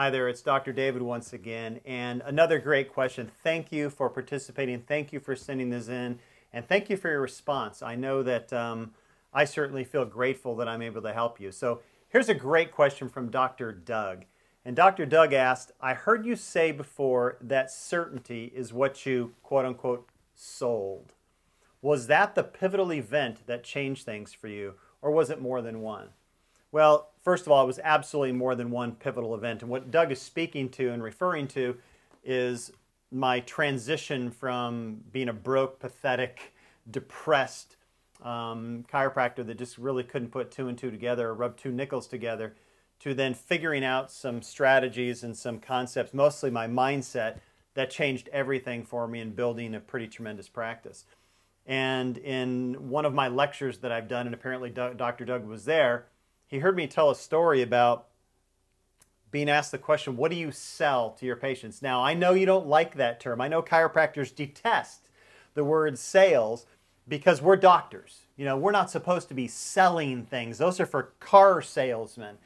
Hi there, it's Dr. David once again, and another great question. Thank you for participating, thank you for sending this in, and thank you for your response. I know that I certainly feel grateful that I'm able to help you. So here's a great question from Dr. Doug. And Dr. Doug asked, I heard you say before that certainty is what you, quote unquote, sold. Was that the pivotal event that changed things for you, or was it more than one? Well, first of all, it was absolutely more than one pivotal event. And what Doug is speaking to and referring to is my transition from being a broke, pathetic, depressed chiropractor that just really couldn't put two and two together or rub two nickels together, to then figuring out some strategies and some concepts, mostly my mindset, that changed everything for me in building a pretty tremendous practice. And in one of my lectures that I've done, and apparently Dr. Doug was there, he heard me tell a story about being asked the question, what do you sell to your patients? Now, I know you don't like that term. I know chiropractors detest the word sales because we're doctors. You know, we're not supposed to be selling things. Those are for car salesmen.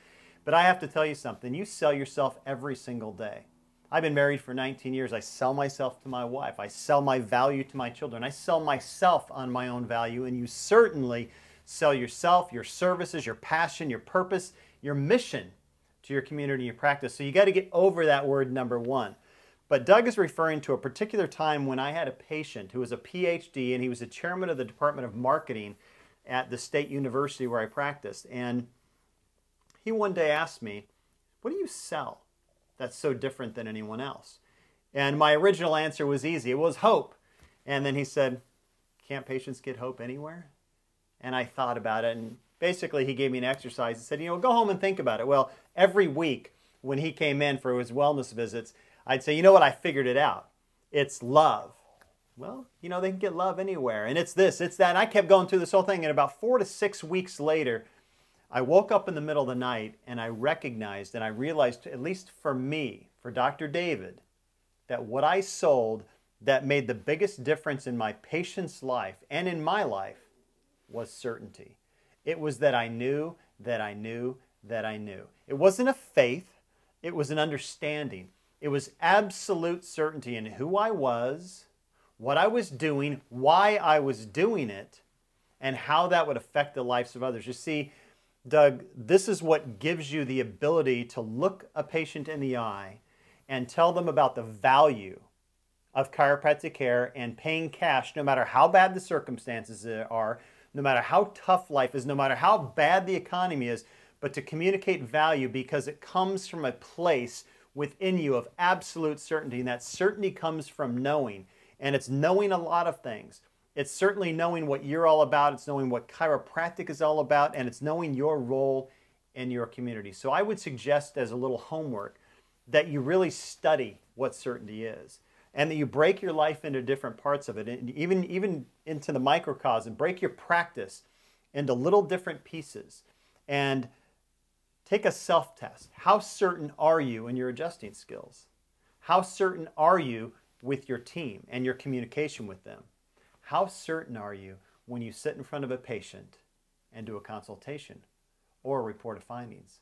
But I have to tell you something. You sell yourself every single day. I've been married for 19 years. I sell myself to my wife. I sell my value to my children. I sell myself on my own value, and you certainly sell yourself, your services, your passion, your purpose, your mission to your community, your practice. So you got to get over that word number one. But Doug is referring to a particular time when I had a patient who was a PhD, and he was the chairman of the Department of Marketing at the state university where I practiced. And he one day asked me, what do you sell that's so different than anyone else? And my original answer was easy. It was hope. And then he said, can't patients get hope anywhere? And I thought about it, and basically he gave me an exercise and said, you know, go home and think about it. Well, every week when he came in for his wellness visits, I'd say, you know what, I figured it out. It's love. Well, you know, they can get love anywhere. And it's this, it's that. And I kept going through this whole thing, and about 4 to 6 weeks later, I woke up in the middle of the night and I recognized and I realized, at least for me, for Dr. David, that what I sold that made the biggest difference in my patient's life and in my life was certainty. It was that I knew, that I knew, that I knew. It wasn't a faith, it was an understanding. It was absolute certainty in who I was, what I was doing, why I was doing it, and how that would affect the lives of others. You see, Doug, this is what gives you the ability to look a patient in the eye and tell them about the value of chiropractic care and paying cash, no matter how bad the circumstances are, no matter how tough life is, no matter how bad the economy is, but to communicate value because it comes from a place within you of absolute certainty. And that certainty comes from knowing. And it's knowing a lot of things. It's certainly knowing what you're all about. It's knowing what chiropractic is all about. And it's knowing your role in your community. So I would suggest, as a little homework, that you really study what certainty is. And that you break your life into different parts of it, and even into the microcosm. Break your practice into little different pieces. And take a self-test. How certain are you in your adjusting skills? How certain are you with your team and your communication with them? How certain are you when you sit in front of a patient and do a consultation or a report of findings?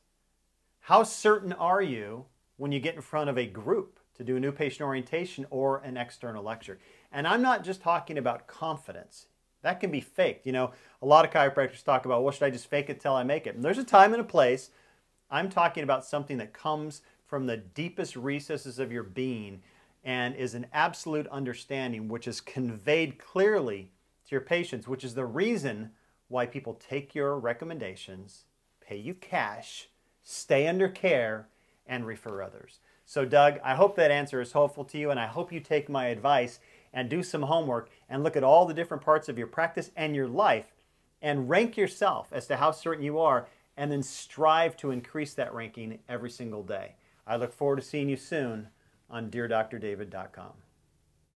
How certain are you when you get in front of a group to do a new patient orientation or an external lecture? And I'm not just talking about confidence. That can be faked. You know, a lot of chiropractors talk about, well, should I just fake it till I make it? And there's a time and a place. I'm talking about something that comes from the deepest recesses of your being and is an absolute understanding which is conveyed clearly to your patients, which is the reason why people take your recommendations, pay you cash, stay under care, and refer others. So Doug, I hope that answer is helpful to you, and I hope you take my advice and do some homework and look at all the different parts of your practice and your life and rank yourself as to how certain you are, and then strive to increase that ranking every single day. I look forward to seeing you soon on DearDrDavid.com.